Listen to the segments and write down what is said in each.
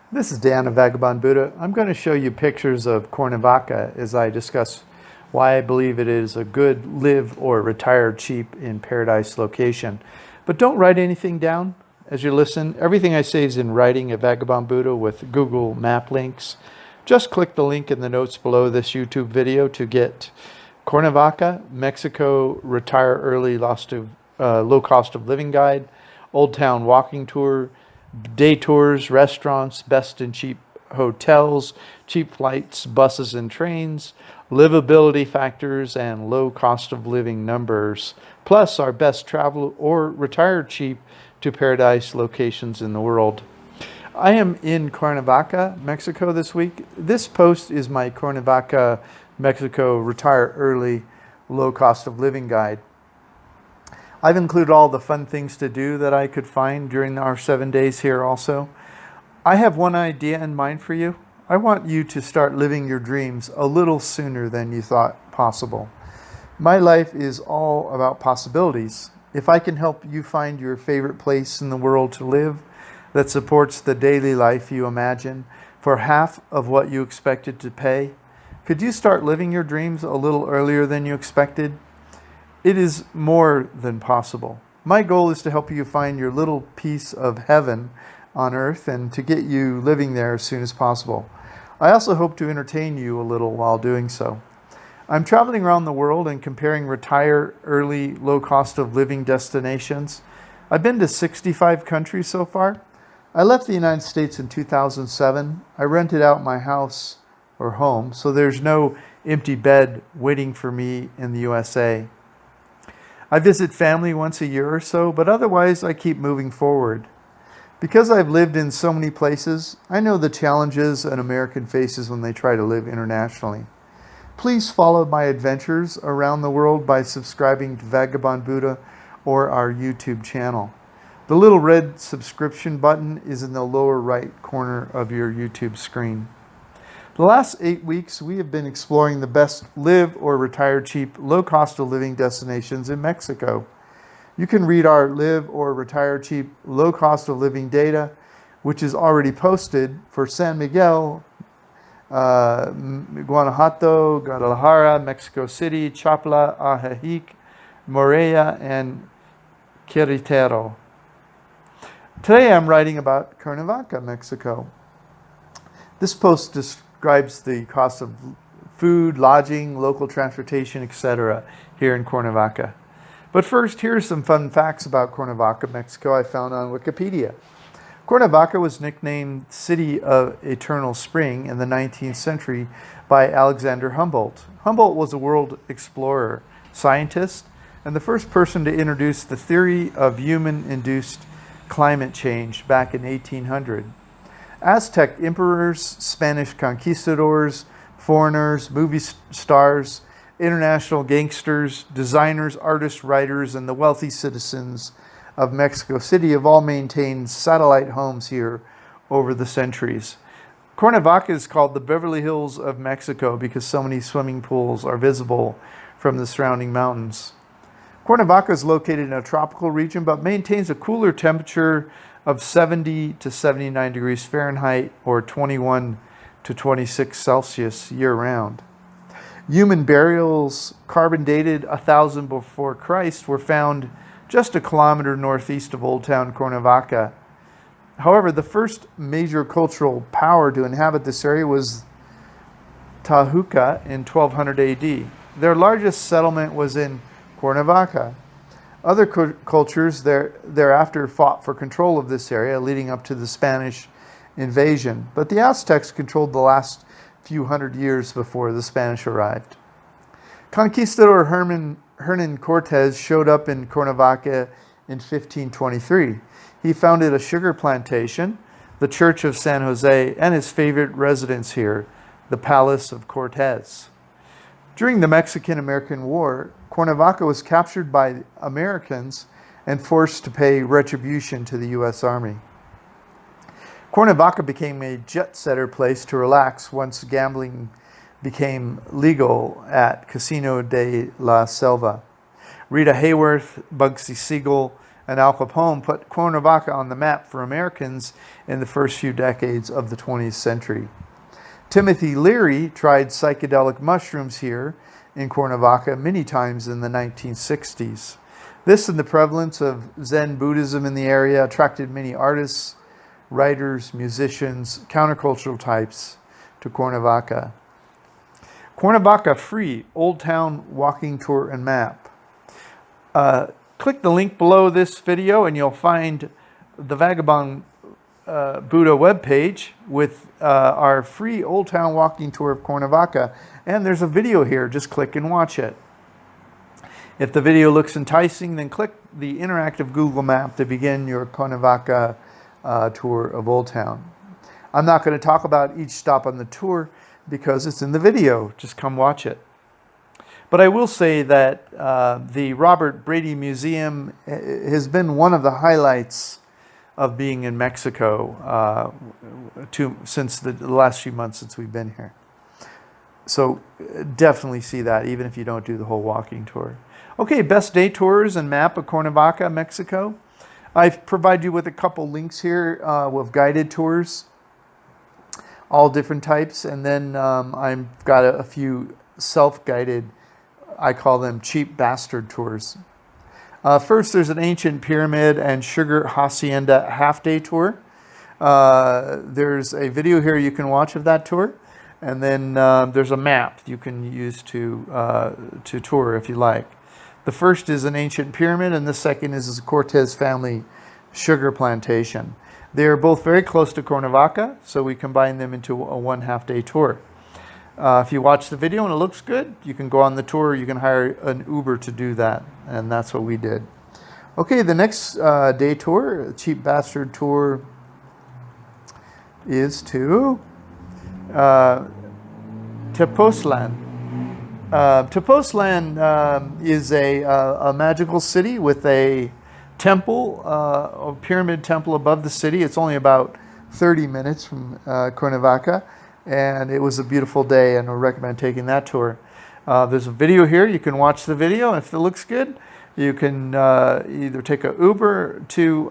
This is Dan of Vagabond Buddha. I'm going to show you pictures of Cuernavaca as I discuss why I believe it is a good live or retire cheap in paradise location. But don't write anything down as you listen. Everything I say is in writing at Vagabond Buddha with Google map links. Just click the link in the notes below this YouTube video to get Cuernavaca, Mexico Retire Early Low Cost of Living Guide, Old Town Walking Tour, day tours, restaurants, best and cheap hotels, cheap flights, buses and trains, livability factors, and low cost of living numbers, plus our best travel or retire cheap to paradise locations in the world. I am in Cuernavaca, Mexico this week. This post is my Cuernavaca, Mexico Retire Early Low Cost of Living Guide. I've included all the fun things to do that I could find during our 7 days here also. I have one idea in mind for you. I want you to start living your dreams a little sooner than you thought possible. My life is all about possibilities. If I can help you find your favorite place in the world to live that supports the daily life you imagine for half of what you expected to pay, could you start living your dreams a little earlier than you expected? It is more than possible. My goal is to help you find your little piece of heaven on earth and to get you living there as soon as possible. I also hope to entertain you a little while doing so. I'm traveling around the world and comparing retire early low cost of living destinations. I've been to 65 countries so far. I left the United States in 2007. I rented out my house or home, so there's no empty bed waiting for me in the USA. I visit family once a year or so, but otherwise I keep moving forward. Because I've lived in so many places, I know the challenges an American faces when they try to live internationally. Please follow my adventures around the world by subscribing to Vagabond Buddha or our YouTube channel. The little red subscription button is in the lower right corner of your YouTube screen. The last 8 weeks, we have been exploring the best live or retire cheap, low cost of living destinations in Mexico. You can read our live or retire cheap, low cost of living data, which is already posted for San Miguel, Guanajuato, Guadalajara, Mexico City, Chapala, Ajijic, Morelia, and Querétaro. Today I'm writing about Cuernavaca, Mexico. This post describes the cost of food, lodging, local transportation, etc. here in Cuernavaca. But first, here are some fun facts about Cuernavaca, Mexico I found on Wikipedia. Cuernavaca was nicknamed City of Eternal Spring in the 19th century by Alexander Humboldt. Humboldt was a world explorer, scientist, and the first person to introduce the theory of human-induced climate change back in 1800. Aztec emperors, Spanish conquistadors, foreigners, movie stars, international gangsters, designers, artists, writers, and the wealthy citizens of Mexico City have all maintained satellite homes here over the centuries. Cuernavaca is called the Beverly Hills of Mexico because so many swimming pools are visible from the surrounding mountains. Cuernavaca is located in a tropical region but maintains a cooler temperature of 70 to 79 degrees Fahrenheit or 21 to 26 Celsius year-round. Human burials, carbon dated 1000 before Christ, were found just a kilometer northeast of Old Town Cuernavaca. However, the first major cultural power to inhabit this area was Tlahuca in 1200 AD. Their largest settlement was in Cuernavaca. Other cultures thereafter fought for control of this area, leading up to the Spanish invasion. But the Aztecs controlled the last few hundred years before the Spanish arrived. Conquistador Hernan Cortez showed up in Cuernavaca in 1523. He founded a sugar plantation, the Church of San Jose, and his favorite residence here, the Palace of Cortez. During the Mexican-American War, Cuernavaca was captured by Americans and forced to pay retribution to the U.S. Army. Cuernavaca became a jet-setter place to relax once gambling became legal at Casino de la Selva. Rita Hayworth, Bugsy Siegel, and Al Capone put Cuernavaca on the map for Americans in the first few decades of the 20th century. Timothy Leary tried psychedelic mushrooms here in Cuernavaca many times in the 1960s. This and the prevalence of Zen Buddhism in the area attracted many artists, writers, musicians, countercultural types to Cuernavaca. Cuernavaca Free Old Town Walking Tour and Map. Click the link below this video and you'll find the Vagabond Buddha webpage with our free Old Town Walking Tour of Cuernavaca. And there's a video here, just click and watch it. If the video looks enticing, then click the interactive Google map to begin your Cuernavaca tour of Old Town. I'm not going to talk about each stop on the tour because it's in the video. Just come watch it. But I will say that the Robert Brady Museum has been one of the highlights of being in Mexico since the last few months since we've been here. So definitely see that, even if you don't do the whole walking tour. Okay, best day tours and map of Cuernavaca, Mexico. I've provided you with a couple links here with guided tours, all different types, and then I've got a few self-guided, I call them cheap bastard tours. First, there's an ancient pyramid and sugar hacienda half-day tour. There's a video here you can watch of that tour, and then there's a map you can use to tour if you like. The first is an ancient pyramid, and the second is a Cortez family sugar plantation. They are both very close to Cuernavaca, so we combine them into a 1 half-day tour. If you watch the video and it looks good, you can go on the tour. You can hire an Uber to do that, and that's what we did. Okay, the next day tour, cheap bastard tour, is to Tepoztlan. Tepoztlan is a magical city with a temple, a pyramid temple above the city. It's only about 30 minutes from Cuernavaca, and it was a beautiful day, and I recommend taking that tour. There's a video here. You can watch the video, and if it looks good, you can either take an Uber to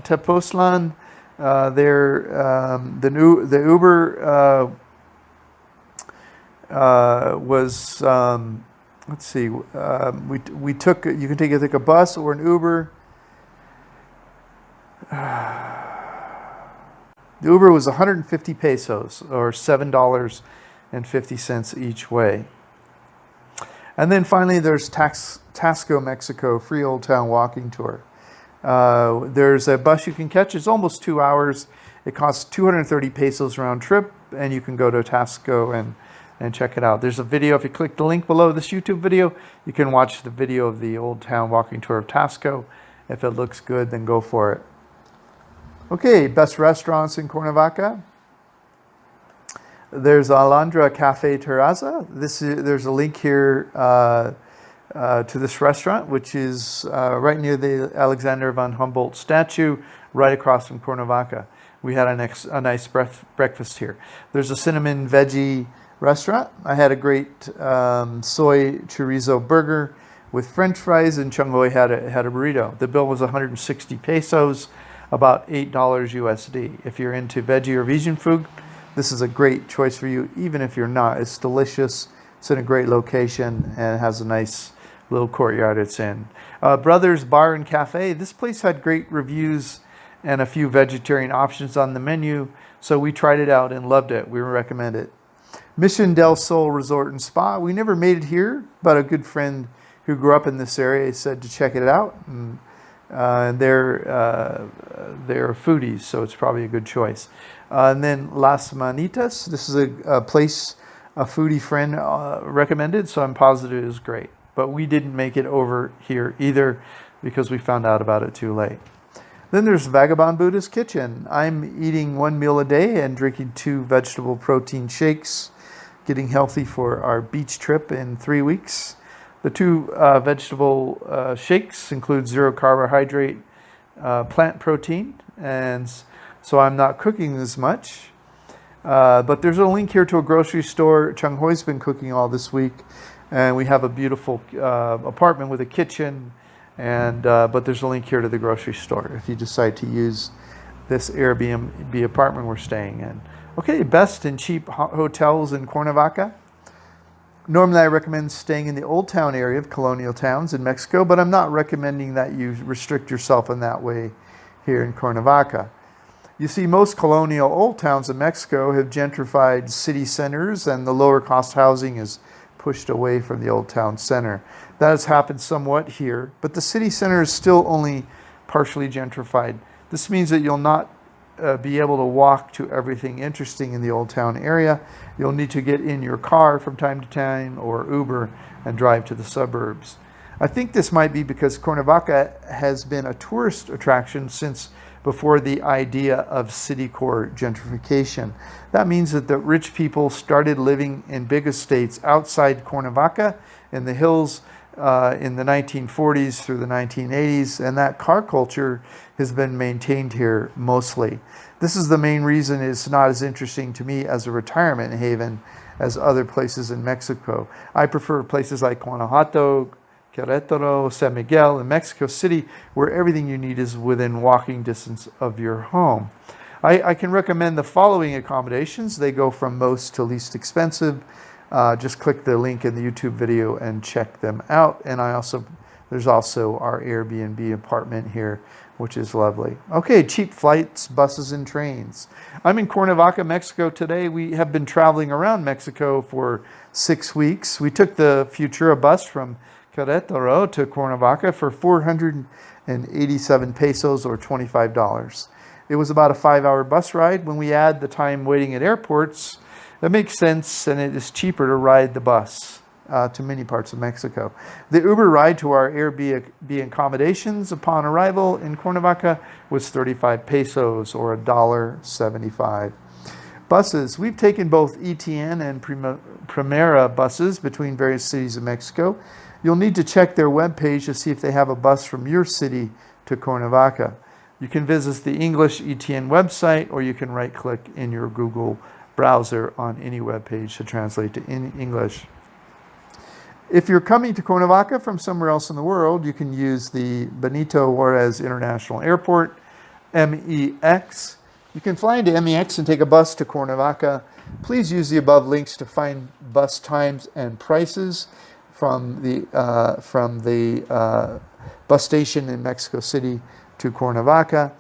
Tepoztlan. The Uber was let's see, we took, you can take a bus or an Uber. The Uber was 150 pesos or $7.50 each way. And then finally there's Taxco, Mexico, free Old Town walking tour. There's a bus you can catch. It's almost 2 hours. It costs 230 pesos round trip, and you can go to Taxco and check it out. There's a video. If you click the link below this YouTube video, you can watch the video of the Old Town walking tour of Taxco. If it looks good, then go for it. Okay, best restaurants in Cuernavaca. There's Alondra Cafe Terraza. There's a link here to this restaurant, which is right near the Alexander von Humboldt statue, right across from Cuernavaca. We had a nice breakfast here. There's a cinnamon veggie restaurant. I had a great soy chorizo burger with French fries, and Chung Hoi had a burrito. The bill was 160 pesos, about $8 USD. If you're into veggie or vegan food, this is a great choice for you, even if you're not. It's delicious. It's in a great location and has a nice little courtyard it's in. Brothers Bar and Cafe. This place had great reviews and a few vegetarian options on the menu, so we tried it out and loved it. We recommend it. Mission del Sol Resort and Spa. We never made it here, but a good friend who grew up in this area said to check it out. And they're foodies, so it's probably a good choice. And then Las Manitas. This is a place a foodie friend recommended, so I'm positive it was great. But we didn't make it over here either because we found out about it too late. Then there's Vagabond Buddha's Kitchen. I'm eating 1 meal a day and drinking 2 vegetable protein shakes, getting healthy for our beach trip in 3 weeks. The 2 vegetable shakes include 0 carbohydrate plant protein, and so I'm not cooking as much. But there's a link here to a grocery store. Chung Hoi's been cooking all this week, and we have a beautiful apartment with a kitchen And but there's a link here to the grocery store if you decide to use this Airbnb apartment we're staying in. Okay, best and cheap hotels in Cuernavaca. Normally I recommend staying in the Old Town area of colonial towns in Mexico, but I'm not recommending that you restrict yourself in that way here in Cuernavaca. You see, most colonial old towns in Mexico have gentrified city centers, and the lower cost housing is pushed away from the old town center. That has happened somewhat here, but the city center is still only partially gentrified. This means that you'll not be able to walk to everything interesting in the old town area. You'll need to get in your car from time to time or Uber and drive to the suburbs. I think this might be because Cuernavaca has been a tourist attraction since before the idea of city core gentrification. That means that the rich people started living in big estates outside Cuernavaca in the hills in the 1940s through the 1980s, and that car culture has been maintained here mostly. This is the main reason it's not as interesting to me as a retirement haven as other places in Mexico. I prefer places like Guanajuato, Querétaro, San Miguel, and Mexico City, where everything you need is within walking distance of your home. I can recommend the following accommodations. They go from most to least expensive. Just click the link in the YouTube video and check them out. And there's also our Airbnb apartment here, which is lovely. Okay, cheap flights, buses, and trains. I'm in Cuernavaca, Mexico today. We have been traveling around Mexico for 6 weeks. We took the Futura bus from Querétaro to Cuernavaca for 487 pesos or $25. It was about a 5-hour bus ride. When we add the time waiting at airports, that makes sense, and it is cheaper to ride the bus to many parts of Mexico. The Uber ride to our Airbnb accommodations upon arrival in Cuernavaca was 35 pesos or $1.75. Buses. We've taken both ETN and Primera buses between various cities of Mexico. You'll need to check their webpage to see if they have a bus from your city to Cuernavaca. You can visit the English ETN website, or you can right-click in your Google browser on any web page to translate to English. If you're coming to Cuernavaca from somewhere else in the world, you can use the Benito Juarez International Airport, MEX. You can fly into MEX and take a bus to Cuernavaca. Please use the above links to find bus times and prices from the bus station in Mexico City to Cuernavaca.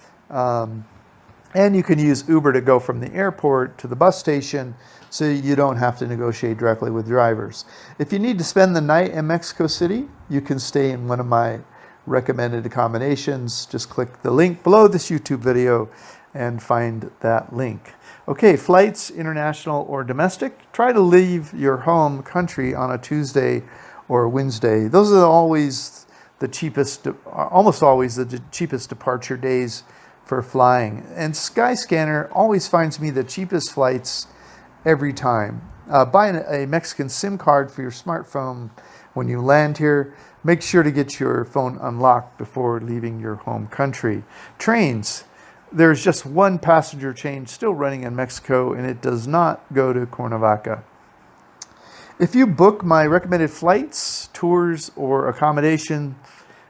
And you can use Uber to go from the airport to the bus station, so you don't have to negotiate directly with drivers. If you need to spend the night in Mexico City, you can stay in one of my recommended accommodations. Just click the link below this YouTube video and find that link. Okay, flights, international or domestic. Try to leave your home country on a Tuesday or Wednesday. Those are always the cheapest, almost always the cheapest departure days for flying. And Skyscanner always finds me the cheapest flights every time. Buy a Mexican SIM card for your smartphone when you land here. Make sure to get your phone unlocked before leaving your home country. Trains. There's just one passenger train still running in Mexico, and it does not go to Cuernavaca. If you book my recommended flights, tours, or accommodation,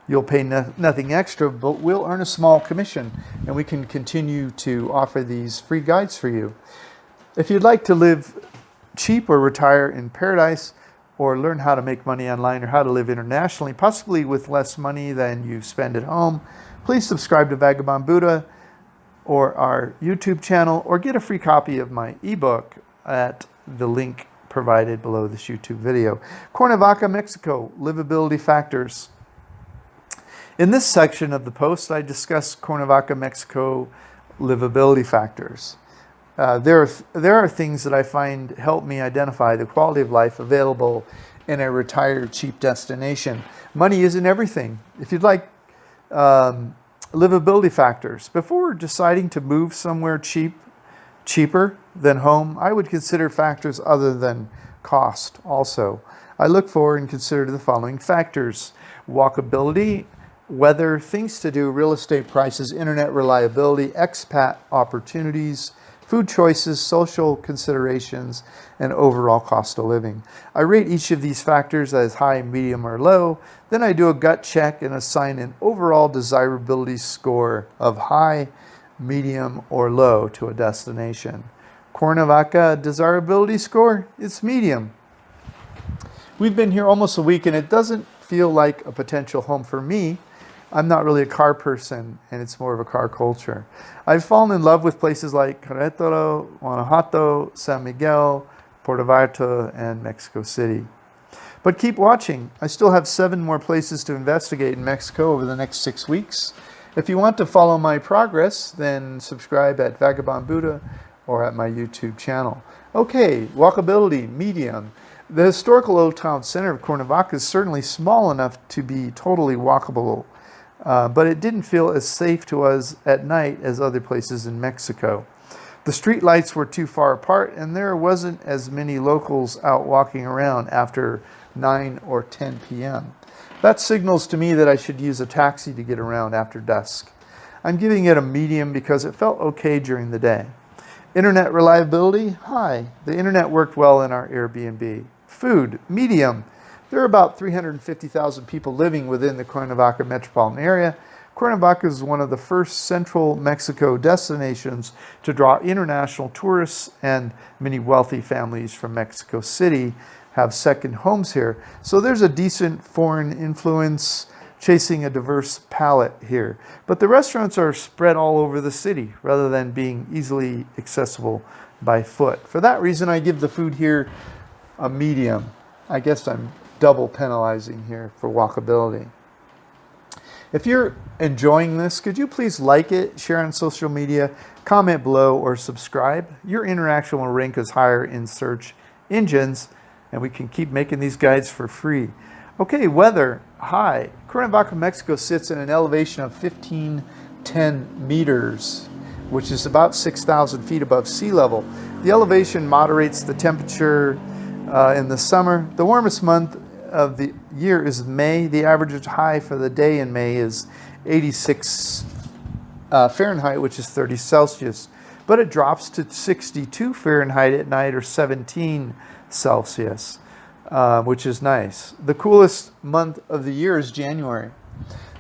you'll pay nothing extra, but we'll earn a small commission, and we can continue to offer these free guides for you. If you'd like to live cheap or retire in paradise, or learn how to make money online or how to live internationally, possibly with less money than you spend at home, please subscribe to Vagabond Buddha or our YouTube channel, or get a free copy of my ebook at the link provided below this YouTube video. Cuernavaca, Mexico, livability factors. In this section of the post, I discuss Cuernavaca, Mexico livability factors. There are things that I find help me identify the quality of life available in a retired cheap destination. Money isn't everything. If you'd like livability factors, before deciding to move somewhere cheaper than home, I would consider factors other than cost also. I look for and consider the following factors: walkability, weather, things to do, real estate prices, internet reliability, expat opportunities, food choices, social considerations, and overall cost of living. I rate each of these factors as high, medium, or low. Then I do a gut check and assign an overall desirability score of high, medium, or low to a destination. Cuernavaca desirability score, it's medium. We've been here almost a week and it doesn't feel like a potential home for me. I'm not really a car person and it's more of a car culture. I've fallen in love with places like Querétaro, Guanajuato, San Miguel, Puerto Vallarta, and Mexico City. But keep watching. I still have 7 more places to investigate in Mexico over the next 6 weeks. If you want to follow my progress, then subscribe at Vagabond Buddha or at my YouTube channel. Okay, walkability, medium. The historical old town center of Cuernavaca is certainly small enough to be totally walkable, but it didn't feel as safe to us at night as other places in Mexico. The street lights were too far apart and there wasn't as many locals out walking around after 9 or 10 p.m. That signals to me that I should use a taxi to get around after dusk. I'm giving it a medium because it felt okay during the day. Internet reliability, high. The internet worked well in our Airbnb. Food, medium. There are about 350,000 people living within the Cuernavaca metropolitan area. Cuernavaca is one of the first central Mexico destinations to draw international tourists, and many wealthy families from Mexico City have second homes here. So there's a decent foreign influence chasing a diverse palette here. But the restaurants are spread all over the city rather than being easily accessible by foot. For that reason, I give the food here a medium. I guess I'm double penalizing here for walkability. If you're enjoying this, could you please like it, share on social media, comment below, or subscribe? Your interaction will rank us higher in search engines, and we can keep making these guides for free. Okay, weather, high. Cuernavaca, Mexico sits at an elevation of 1510 meters, which is about 6,000 feet above sea level. The elevation moderates the temperature in the summer. The warmest month of the year is May. The average high for the day in May is 86 Fahrenheit, which is 30 Celsius. But it drops to 62 Fahrenheit at night, or 17 Celsius, which is nice. The coolest month of the year is January.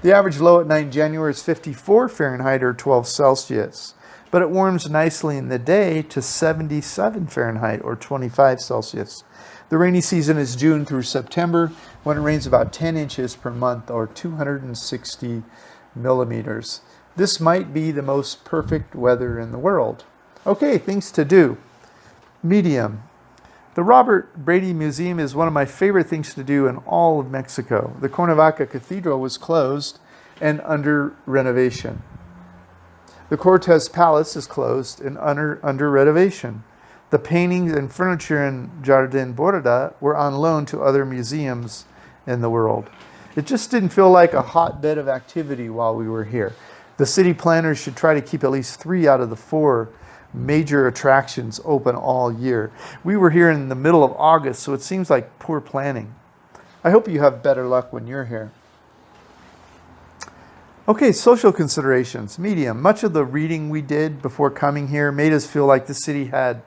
The average low at night in January is 54 Fahrenheit, or 12 Celsius. But it warms nicely in the day to 77 Fahrenheit, or 25 Celsius. The rainy season is June through September, when it rains about 10 inches per month, or 260 millimeters. This might be the most perfect weather in the world. Okay, things to do. Medium. The Robert Brady Museum is one of my favorite things to do in all of Mexico. The Cuernavaca Cathedral was closed and under renovation. The Cortez Palace is closed and under renovation. The paintings and furniture in Jardín Borda were on loan to other museums in the world. It just didn't feel like a hotbed of activity while we were here. The city planners should try to keep at least 3 out of the 4 major attractions open all year. We were here in the middle of August, so it seems like poor planning. I hope you have better luck when you're here. Okay, social considerations, medium. Much of the reading we did before coming here made us feel like the city had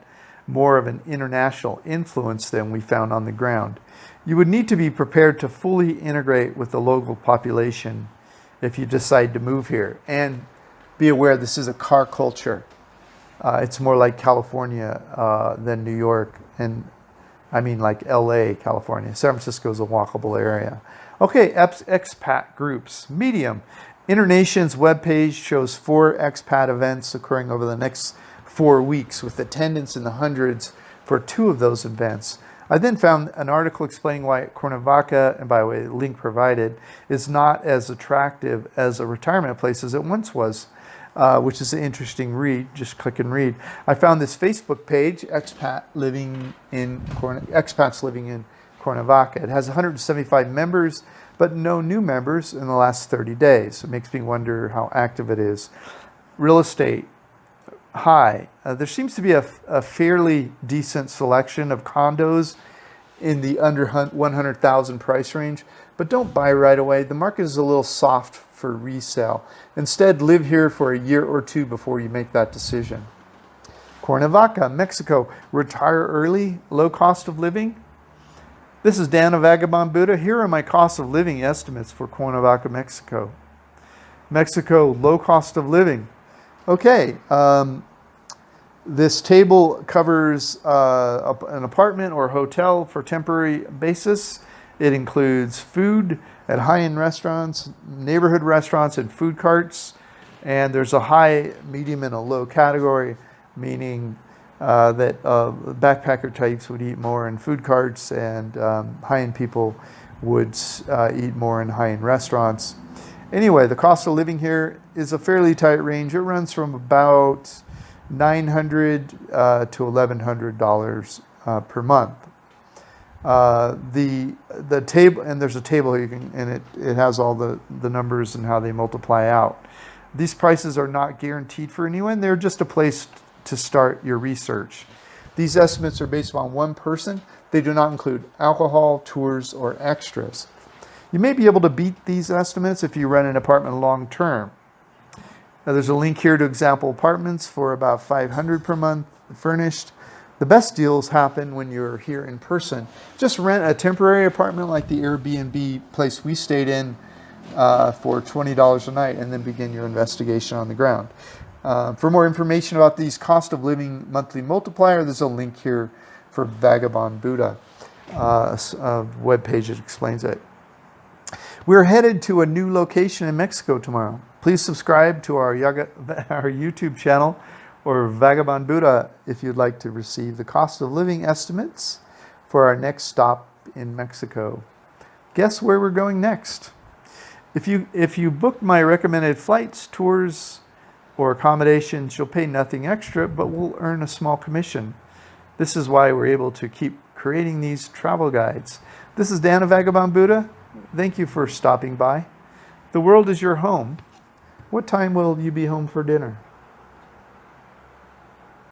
more of an international influence than we found on the ground. You would need to be prepared to fully integrate with the local population if you decide to move here. And be aware this is a car culture. It's more like California than New York, and I mean like LA, California. San Francisco is a walkable area. Okay, expat groups, medium. Internation's webpage shows 4 expat events occurring over the next 4 weeks, with attendance in the hundreds for 2 of those events. I then found an article explaining why Cuernavaca, and by the way, link provided, is not as attractive as a retirement place as it once was, which is an interesting read. Just click and read. I found this Facebook page, Expats Living in Cuernavaca. It has 175 members, but no new members in the last 30 days. It makes me wonder how active it is. Real estate, high. There seems to be a fairly decent selection of condos in the under 100,000 price range, but don't buy right away. The market is a little soft for resale. Instead, live here for a year or 2 before you make that decision. Cuernavaca, Mexico. Retire early, low cost of living. This is Dan of Vagabond Buddha. Here are my cost of living estimates for Cuernavaca, Mexico. Mexico, low cost of living. Okay, this table covers an apartment or hotel for temporary basis. It includes food at high-end restaurants, neighborhood restaurants, and food carts. And there's a high, medium, and a low category, meaning that backpacker types would eat more in food carts, and high-end people would eat more in high-end restaurants. Anyway, the cost of living here is a fairly tight range. It runs from about $900 to $1,100 per month. The table, and there's a table you can, and it has all the numbers and how they multiply out. These prices are not guaranteed for anyone. They're just a place to start your research. These estimates are based on one person. They do not include alcohol, tours, or extras. You may be able to beat these estimates if you rent an apartment long term. Now, there's a link here to example apartments for about $500 per month furnished. The best deals happen when you're here in person. Just rent a temporary apartment like the Airbnb place we stayed in for $20 a night, and then begin your investigation on the ground. For more information about these cost of living monthly multiplier, there's a link here for Vagabond Buddha, a webpage that explains it. We're headed to a new location in Mexico tomorrow. Please subscribe to our YouTube channel or Vagabond Buddha if you'd like to receive the cost of living estimates for our next stop in Mexico. Guess where we're going next? If you book my recommended flights, tours, or accommodations, you'll pay nothing extra, but we'll earn a small commission. This is why we're able to keep creating these travel guides. This is Dan of Vagabond Buddha. Thank you for stopping by. The world is your home. What time will you be home for dinner?